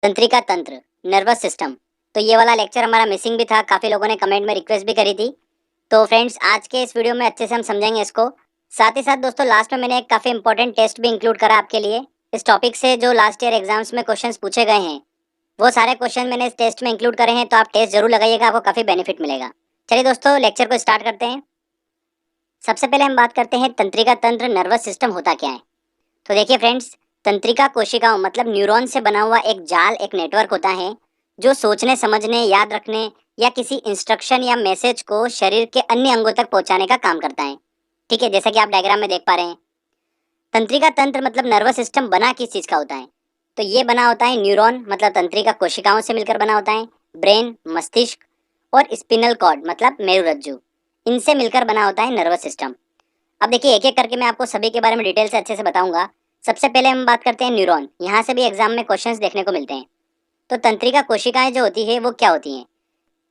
तंत्रिका तंत्र, nervous system. तो ये वाला लेक्चर हमारा मिसिंग भी था, काफ़ी लोगों ने कमेंट में रिक्वेस्ट भी करी थी। तो फ्रेंड्स आज के इस वीडियो में अच्छे से हम समझेंगे इसको। साथ ही साथ दोस्तों लास्ट में मैंने एक काफ़ी इंपॉर्टेंट टेस्ट भी इंक्लूड करा आपके लिए। इस टॉपिक से जो लास्ट ईयर एग्जाम्स में क्वेश्चंस पूछे गए हैं वो सारे क्वेश्चन मैंने इस टेस्ट में इंक्लूड करे हैं, तो आप टेस्ट जरूर लगाइएगा, आपको काफ़ी बेनिफिट मिलेगा। चलिए दोस्तों लेक्चर को स्टार्ट करते हैं। सबसे पहले हम बात करते हैं तंत्रिका तंत्र, नर्वस सिस्टम होता क्या है। तो देखिए फ्रेंड्स, तंत्रिका कोशिकाओं मतलब न्यूरॉन से बना हुआ एक जाल, एक नेटवर्क होता है जो सोचने, समझने, याद रखने या किसी इंस्ट्रक्शन या मैसेज को शरीर के अन्य अंगों तक पहुंचाने का काम करता है। ठीक है, जैसा कि आप डायग्राम में देख पा रहे हैं। तंत्रिका तंत्र मतलब नर्वस सिस्टम बना किस चीज का होता है, तो ये बना होता है न्यूरॉन मतलब तंत्रिका कोशिकाओं से मिलकर बना होता है। ब्रेन, मस्तिष्क और स्पिनल कॉर्ड मतलब मेरुरज्जु, इनसे मिलकर बना होता है नर्वस सिस्टम। अब देखिए एक एक करके मैं आपको सभी के बारे में डिटेल से अच्छे से बताऊंगा। सबसे पहले हम बात करते हैं न्यूरॉन। यहाँ से भी एग्जाम में क्वेश्चंस देखने को मिलते हैं। तो तंत्रिका कोशिकाएं जो होती है वो क्या होती हैं?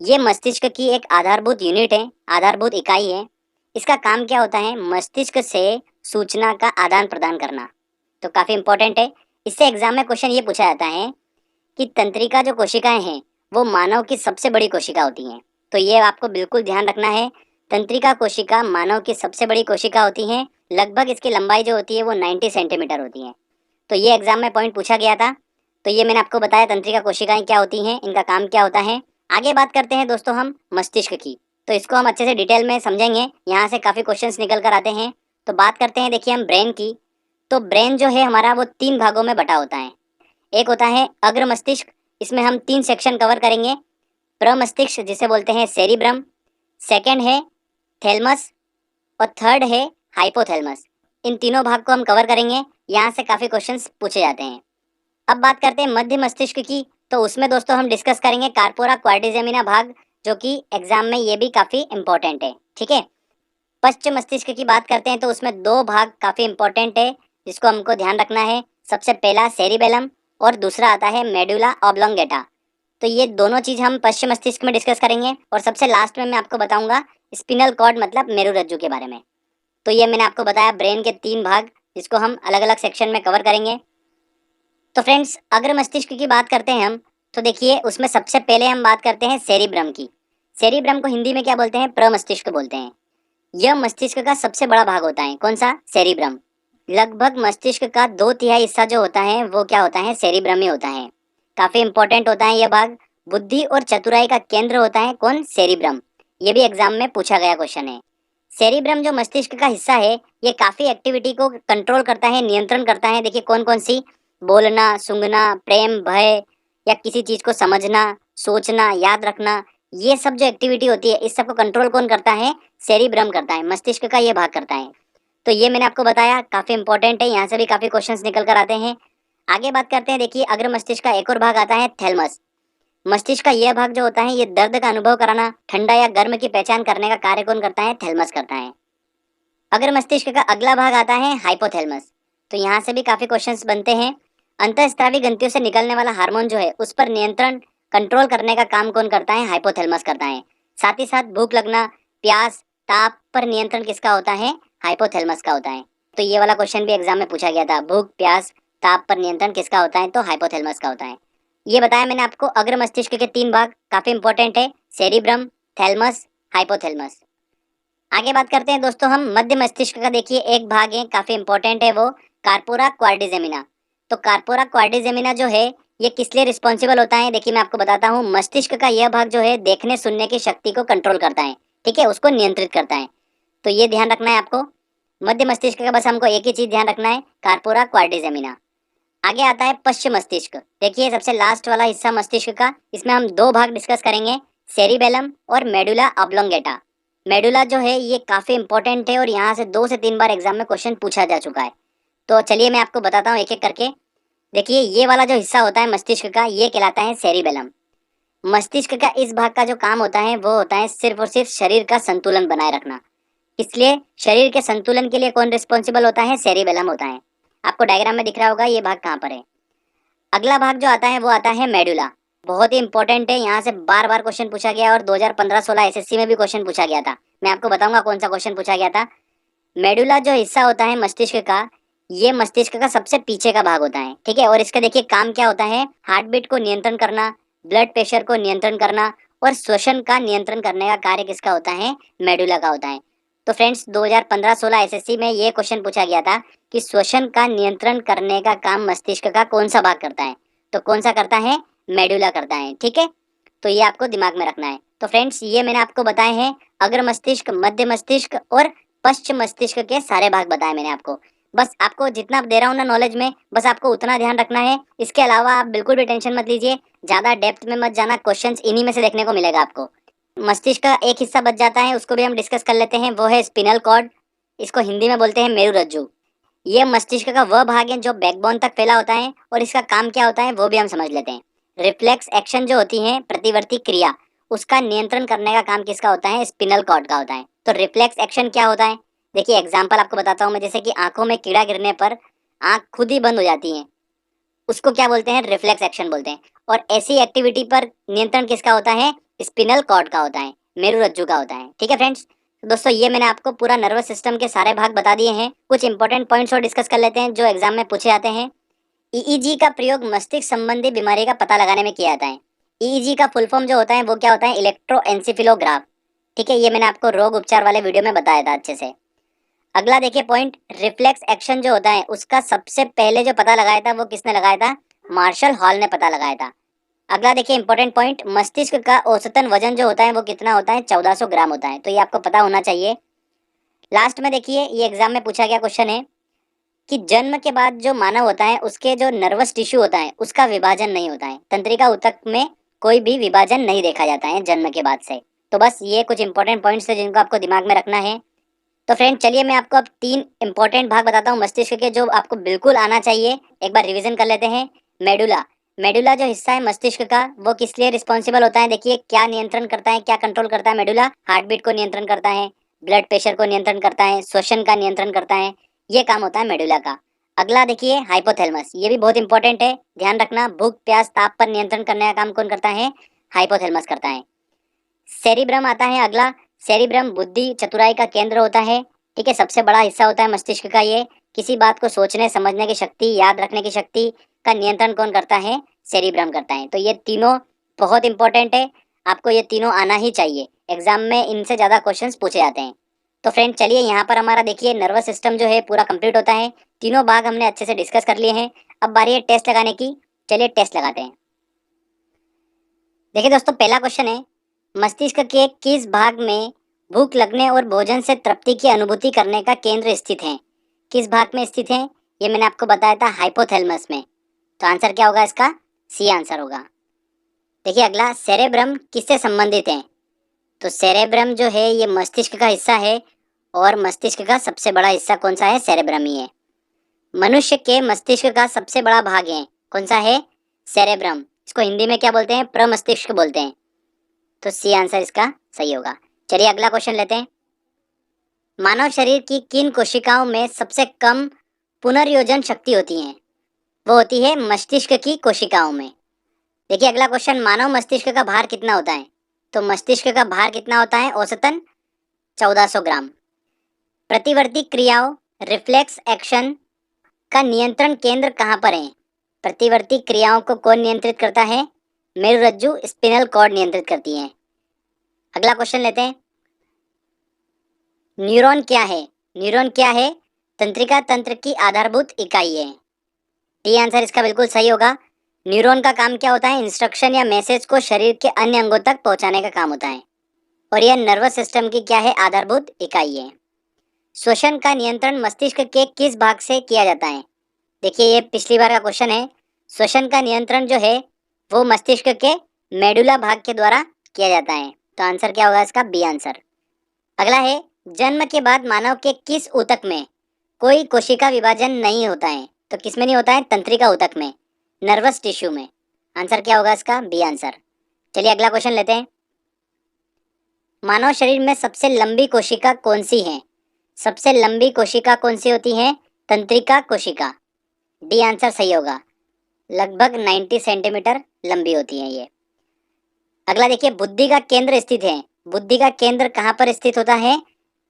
ये मस्तिष्क की एक आधारभूत यूनिट है, आधारभूत इकाई है। इसका काम क्या होता है? मस्तिष्क से सूचना का आदान प्रदान करना। तो काफी इंपॉर्टेंट है। इससे एग्जाम में क्वेश्चन ये पूछा जाता है कि तंत्रिका जो कोशिकाएं हैं वो मानव की सबसे बड़ी कोशिका होती हैं। तो ये आपको बिल्कुल ध्यान रखना है। तंत्रिका कोशिका मानव की सबसे बड़ी कोशिका होती है। लगभग इसकी लंबाई जो होती है वो 90 सेंटीमीटर होती है। तो ये एग्जाम में पॉइंट पूछा गया था। तो ये मैंने आपको बताया तंत्रिका कोशिकाएं क्या होती हैं, इनका काम क्या होता है। आगे बात करते हैं दोस्तों हम मस्तिष्क की। तो इसको हम अच्छे से डिटेल में समझेंगे, यहाँ से काफी क्वेश्चंस निकल कर आते हैं। तो बात करते हैं देखिए हम ब्रेन की। तो ब्रेन जो है हमारा वो 3 भागों में बटा होता है। एक होता है अग्र मस्तिष्क, इसमें हम 3 सेक्शन कवर करेंगे। प्रमस्तिष्क जिसे बोलते हैं सेरिब्रम, सेकंड है थैलमस और थर्ड है हाइपोथैलमस। इन तीनों भाग को हम कवर करेंगे, यहाँ से काफी क्वेश्चंस पूछे जाते हैं। अब बात करते हैं मध्य मस्तिष्क की। तो उसमें दोस्तों हम डिस्कस करेंगे कार्पोरा क्वाड्रिजेमिना भाग, जो कि एग्जाम में ये भी काफी इंपॉर्टेंट है। ठीक है, पश्च मस्तिष्क की बात करते हैं तो उसमें 2 भाग काफी इंपॉर्टेंट है जिसको हमको ध्यान रखना है। सबसे पहला सेरिबेलम और दूसरा आता है मेडुला ऑब्लोंगेटा। तो ये दोनों चीज हम पश्चिम मस्तिष्क में डिस्कस करेंगे। और सबसे लास्ट में मैं आपको बताऊंगा स्पिनल कॉर्ड मतलब मेरुरज्जु के बारे में। तो ये मैंने आपको बताया ब्रेन के 3 भाग, जिसको हम अलग अलग सेक्शन में कवर करेंगे। तो फ्रेंड्स अगर मस्तिष्क की बात करते हैं हम, तो देखिए उसमें सबसे पहले हम बात करते हैं सेरिब्रम की। सेरिब्रम को हिंदी में क्या बोलते हैं? प्रमस्तिष्क बोलते हैं। यह मस्तिष्क का सबसे बड़ा भाग होता है। कौन सा? सेरिब्रम। लगभग मस्तिष्क का 2/3 हिस्सा जो होता है वो क्या होता है? सेरिब्रम ही होता है। काफी इंपॉर्टेंट होता है यह भाग। बुद्धि और चतुराई का केंद्र होता है कौन? सेरिब्रम। ये भी एग्जाम में पूछा गया क्वेश्चन है। सेरिब्रम जो मस्तिष्क का हिस्सा है ये काफी एक्टिविटी को कंट्रोल करता है, नियंत्रण करता है। देखिए कौन कौन सी? बोलना, सूंघना, प्रेम, भय या किसी चीज को समझना, सोचना, याद रखना, ये सब जो एक्टिविटी होती है इस सब को कंट्रोल कौन करता है? सेरिब्रम करता है, मस्तिष्क का ये भाग करता है। तो ये मैंने आपको बताया, काफी इंपॉर्टेंट है, यहाँ से भी काफी क्वेश्चंस निकल कर आते हैं। आगे बात करते हैं, देखिए अग्र मस्तिष्क का एक और भाग आता है थैलमस। मस्तिष्क का यह भाग जो होता है ये दर्द का अनुभव कराना, ठंडा या गर्म की पहचान करने का कार्य कौन करता है? थैलमस करता है। अगर मस्तिष्क का अगला भाग आता है हाइपोथैलमस। तो यहाँ से भी काफी क्वेश्चंस बनते हैं। अंतःस्रावी ग्रंथियों से निकलने वाला हार्मोन जो है उस पर नियंत्रण, कंट्रोल करने का काम कौन करता है? हाइपोथैलमस करता है। साथ ही साथ भूख लगना, प्यास, ताप पर नियंत्रण किसका होता है? हाइपोथैलमस का होता है। तो ये वाला क्वेश्चन भी एग्जाम में पूछा गया था, भूख, प्यास, ताप पर नियंत्रण किसका होता है? तो हाइपोथैलमस का होता है। ये बताया मैंने आपको अग्र मस्तिष्क के 3 भाग, काफी इंपॉर्टेंट है, सेरिब्रम, थैलमस, हाइपोथैलमस। आगे बात करते हैं दोस्तों हम मध्य मस्तिष्क का। देखिए एक भाग है काफी इंपॉर्टेंट है, वो कार्पोरा क्वाड्रिजेमिना। तो कार्पोरा क्वाड्रिजेमिना जो है ये किस लिए रिस्पॉन्सिबल होता है? देखिए मैं आपको बताता हूँ। मस्तिष्क का यह भाग जो है देखने सुनने की शक्ति को कंट्रोल करता है। ठीक है, उसको नियंत्रित करता है। तो ये ध्यान रखना है आपको। मध्य मस्तिष्क का बस हमको एक ही चीज ध्यान रखना है, कार्पोरा क्वाड्रिजेमिना। आगे आता है पश्चिम मस्तिष्क। देखिए सबसे लास्ट वाला हिस्सा मस्तिष्क का, इसमें हम 2 भाग डिस्कस करेंगे, सेरिबेलम और मेडुला ऑब्लोंगेटा। मेडुला जो है ये काफी इंपॉर्टेंट है और यहाँ से 2 से 3 बार एग्जाम में क्वेश्चन पूछा जा चुका है। तो चलिए मैं आपको बताता हूँ एक एक करके। देखिए ये वाला जो हिस्सा होता है मस्तिष्क का ये कहलाता है सेरिबेलम। मस्तिष्क का इस भाग का जो काम होता है वो होता है सिर्फ और सिर्फ शरीर का संतुलन बनाए रखना। इसलिए शरीर के संतुलन के लिए कौन रिस्पॉन्सिबल होता है? सेरिबेलम होता है। आपको डायग्राम में दिख रहा होगा ये भाग कहाँ पर है। अगला भाग जो आता है वो आता है मेडुला। बहुत ही इंपॉर्टेंट है, यहाँ से बार बार क्वेश्चन पूछा गया और 2015-16 एसएससी में भी क्वेश्चन पूछा गया था। मैं आपको बताऊंगा कौन सा क्वेश्चन पूछा गया था। मेडुला जो हिस्सा होता है मस्तिष्क का ये मस्तिष्क का सबसे पीछे का भाग होता है, ठीक है। और इसका देखिए काम क्या होता है, हार्ट बीट को नियंत्रण करना, ब्लड प्रेशर को नियंत्रण करना और श्वसन का नियंत्रण करने का कार्य किसका होता है, मेडुला का होता है। तो फ्रेंड्स 2015-16 एसएससी में ये क्वेश्चन पूछा गया था कि श्वसन का नियंत्रण करने का काम मस्तिष्क का कौन सा भाग करता है, तो कौन सा करता है, मेडुला करता है, ठीक है। तो ये आपको दिमाग में रखना है। तो फ्रेंड्स ये मैंने आपको बताए हैं अग्र मस्तिष्क, मध्य मस्तिष्क और पश्चिम मस्तिष्क के सारे भाग बताए मैंने आपको। बस आपको जितना दे रहा हूँ ना नॉलेज में, बस आपको उतना ध्यान रखना है। इसके अलावा आप बिल्कुल भी टेंशन मत लीजिए, ज्यादा डेप्थ में मत जाना, क्वेश्चंस इन्हीं में से देखने को मिलेगा आपको। मस्तिष्क का एक हिस्सा बच जाता है, उसको भी हम डिस्कस कर लेते हैं, वो है स्पिनल कॉर्ड। इसको हिंदी में बोलते हैं मेरुरज्जु। ये मस्तिष्क का वह भाग है जो बैकबोन तक फैला होता है और इसका काम क्या होता है वो भी हम समझ लेते हैं। रिफ्लेक्स एक्शन जो होती है, प्रतिवर्ती क्रिया, उसका नियंत्रण करने का काम किसका होता है, स्पिनल कॉर्ड का होता है। तो रिफ्लेक्स एक्शन क्या होता है, देखिए एग्जांपल आपको बताता हूँ मैं। जैसे कि आंखों में कीड़ा गिरने पर आंख खुद ही बंद हो जाती है, उसको क्या बोलते हैं, रिफ्लेक्स एक्शन बोलते हैं। और ऐसी एक्टिविटी पर नियंत्रण किसका होता है, स्पिनल कॉर्ड का होता है, मेरुरज्जु का होता है, ठीक है फ्रेंड्स। तो दोस्तों ये मैंने आपको पूरा नर्वस सिस्टम के सारे भाग बता दिए हैं। कुछ इंपॉर्टेंट पॉइंट्स और डिस्कस कर लेते हैं जो एग्जाम में पूछे जाते हैं। ईईजी का प्रयोग मस्तिष्क संबंधी बीमारी का पता लगाने में किया जाता है। ईईजी का फुल फॉर्म जो होता है वो क्या होता है, इलेक्ट्रोएन्सेफेलोग्राफ, ठीक है। ये मैंने आपको रोग उपचार वाले वीडियो में बताया था अच्छे से। अगला देखिए पॉइंट, रिफ्लेक्स एक्शन जो होता है उसका सबसे पहले जो पता लगाया था वो किसने लगाया था, मार्शल हॉल ने पता लगाया था। अगला देखिए इंपॉर्टेंट पॉइंट, मस्तिष्क का औसतन वजन जो होता है वो कितना होता है, 1400 ग्राम होता है। तो ये आपको पता होना चाहिए। लास्ट में देखिए ये एग्जाम में पूछा गया क्वेश्चन है कि जन्म के बाद जो मानव होता है उसके जो नर्वस टिश्यू होता है उसका विभाजन नहीं होता है, तंत्रिका ऊतक में कोई भी विभाजन नहीं देखा जाता है जन्म के बाद से। तो बस ये कुछ इंपॉर्टेंट पॉइंट्स है जिनको आपको दिमाग में रखना है। तो फ्रेंड चलिए मैं आपको अब 3 इंपॉर्टेंट भाग बताता हूँ मस्तिष्क के जो आपको बिल्कुल आना चाहिए। एक बार रिवीजन कर लेते हैं। मेडुला, मेडुला जो हिस्सा है मस्तिष्क का वो किस लिए रिस्पॉन्सिबल होता है, देखिए क्या नियंत्रण करता है, क्या कंट्रोल करता है मेडुला, हार्ट बीट को नियंत्रण करता है, ब्लड प्रेशर को नियंत्रण करता है, श्वसन का नियंत्रण करता है, ये काम होता है मेडुला का। अगला देखिए हाइपोथैलेमस, ये भी बहुत इंपॉर्टेंट है, ध्यान रखना। भूख प्यास ताप पर नियंत्रण करने का काम कौन करता है, हाइपोथैलेमस करता है। सेरिब्रम आता है अगला, सेरिब्रम बुद्धि चतुराई का केंद्र होता है, ठीक है, सबसे बड़ा हिस्सा होता है मस्तिष्क का ये। किसी बात को सोचने समझने की शक्ति, याद रखने की शक्ति का नियंत्रण कौन करता है, सेरिब्रम करता है। तो ये तीनों बहुत इंपॉर्टेंट है, आपको ये तीनों आना ही चाहिए, एग्जाम में इनसे ज्यादा क्वेश्चंस पूछे जाते हैं। तो फ्रेंड चलिए यहाँ पर हमारा देखिए नर्वस सिस्टम जो है पूरा कंप्लीट होता है, तीनों भाग हमने अच्छे से डिस्कस कर लिए हैं। अब बारी है टेस्ट लगाने की, चलिए टेस्ट लगाते हैं। देखिए दोस्तों पहला क्वेश्चन है, मस्तिष्क के किस भाग में भूख लगने और भोजन से तृप्ति की अनुभूति करने का केंद्र स्थित है, किस भाग में स्थित है, ये मैंने आपको बताया था हाइपोथैलेमस में। तो आंसर क्या होगा इसका, सी आंसर होगा। देखिए अगला, सेरेब्रम किससे संबंधित है, तो सेरेब्रम जो है ये मस्तिष्क का हिस्सा है और मस्तिष्क का सबसे बड़ा हिस्सा कौन सा है, सेरेब्रम ही है। मनुष्य के मस्तिष्क का सबसे बड़ा भाग है कौन सा है, सेरेब्रम, इसको हिंदी में क्या बोलते हैं, प्रमस्तिष्क बोलते हैं। तो सी आंसर इसका सही होगा। चलिए अगला क्वेश्चन लेते हैं। मानव शरीर की किन कोशिकाओं में सबसे कम पुनर्योजन शक्ति होती है, वो होती है मस्तिष्क की कोशिकाओं में। देखिए अगला क्वेश्चन, मानव मस्तिष्क का भार कितना होता है, तो मस्तिष्क का भार कितना होता है, औसतन 1400 ग्राम। प्रतिवर्ती क्रियाओं, रिफ्लेक्स एक्शन का नियंत्रण केंद्र कहाँ पर है, प्रतिवर्ती क्रियाओं को कौन नियंत्रित करता है, मेरुरज्जु स्पिनल कॉर्ड नियंत्रित करती है। अगला क्वेश्चन लेते हैं, न्यूरॉन क्या है, न्यूरॉन क्या है, तंत्रिका तंत्र की आधारभूत इकाई है। डी आंसर इसका बिल्कुल सही होगा। न्यूरॉन का काम क्या होता है, इंस्ट्रक्शन या मैसेज को शरीर के अन्य अंगों तक पहुंचाने का काम होता है और यह नर्वस सिस्टम की क्या है, आधारभूत इकाई है। श्वसन का नियंत्रण मस्तिष्क के किस भाग से किया जाता है, देखिए ये पिछली बार का क्वेश्चन है। श्वसन का नियंत्रण जो है वो मस्तिष्क के मेडुला भाग के द्वारा किया जाता है। तो आंसर क्या होगा इसका, बी आंसर। अगला है, जन्म के बाद मानव के किस ऊतक में कोई कोशिका विभाजन नहीं होता है, तो किसमें नहीं होता है, तंत्रिका ऊतक में, नर्वस टिश्यू में। आंसर क्या होगा इसका, बी आंसर। चलिए अगला क्वेश्चन लेते हैं। मानव शरीर में सबसे लंबी कोशिका कौन सी है, सबसे लंबी कोशिका कौन सी होती है, तंत्रिका कोशिका। डी आंसर सही होगा, लगभग 90 सेंटीमीटर लंबी होती है ये। अगला देखिए, बुद्धि का केंद्र स्थित है, बुद्धि का केंद्र कहाँ पर स्थित होता है,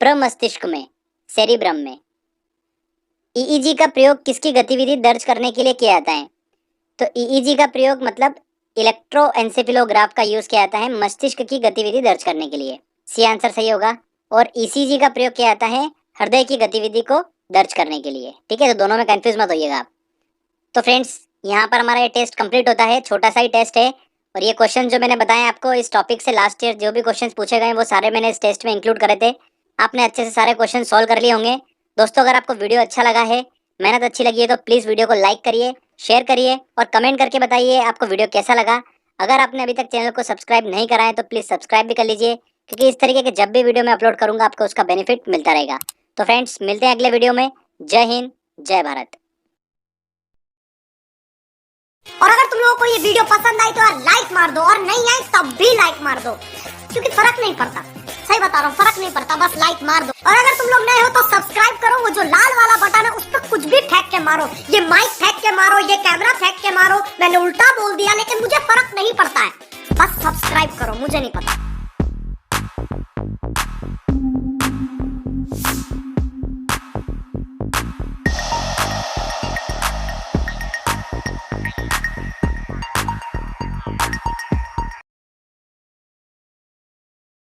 प्रमस्तिष्क में, सेरिब्रम में। ईईजी का प्रयोग किसकी गतिविधि दर्ज करने के लिए किया जाता है? तो ईईजी का प्रयोग मतलब इलेक्ट्रोएन्सेफेलोग्राफ का यूज किया जाता है मस्तिष्क की गतिविधि दर्ज करने के लिए। सी आंसर सही होगा। और ईसीजी का प्रयोग किया जाता है हृदय की गतिविधि को दर्ज करने के लिए। ठीक है, तो दोनों में कंफ्यूज मत होइएगा आप। तो फ्रेंड्स, यहाँ पर हमारा ये टेस्ट कंप्लीट होता है। छोटा सा ही टेस्ट है, और ये क्वेश्चन जो मैंने बताए आपको इस टॉपिक से लास्ट ईयर जो भी क्वेश्चंस पूछे गए वो सारे मैंने इस टेस्ट में इंक्लूड करे थे। आपने अच्छे से सारे क्वेश्चन सॉल्व कर लिए होंगे। दोस्तों, अगर आपको वीडियो अच्छा लगा है, मेहनत अच्छी लगी है, तो प्लीज़ वीडियो को लाइक करिए, शेयर करिए और कमेंट करके बताइए आपको वीडियो कैसा लगा। अगर आपने अभी तक चैनल को सब्सक्राइब नहीं करा है तो प्लीज़ सब्सक्राइब भी कर लीजिए, क्योंकि इस तरीके के जब भी वीडियो मैं अपलोड करूँगा आपको उसका बेनिफिट मिलता रहेगा। तो फ्रेंड्स, मिलते हैं अगले वीडियो में। जय हिंद, जय भारत। और अगर तुम लोगों को ये वीडियो पसंद आई तो यार लाइक मार दो, और नहीं आई तब भी लाइक मार दो, क्योंकि फर्क नहीं पड़ता। सही बता रहा हूँ, फर्क नहीं पड़ता, बस लाइक मार दो। और अगर तुम लोग नए हो तो सब्सक्राइब करो, वो जो लाल वाला बटन है उस पर कुछ भी फेंक के मारो, ये माइक फेंक के मारो, ये कैमरा फेंक के मारो, मैंने उल्टा बोल दिया लेकिन मुझे फर्क नहीं पड़ता है, बस सब्सक्राइब करो, मुझे नहीं पता।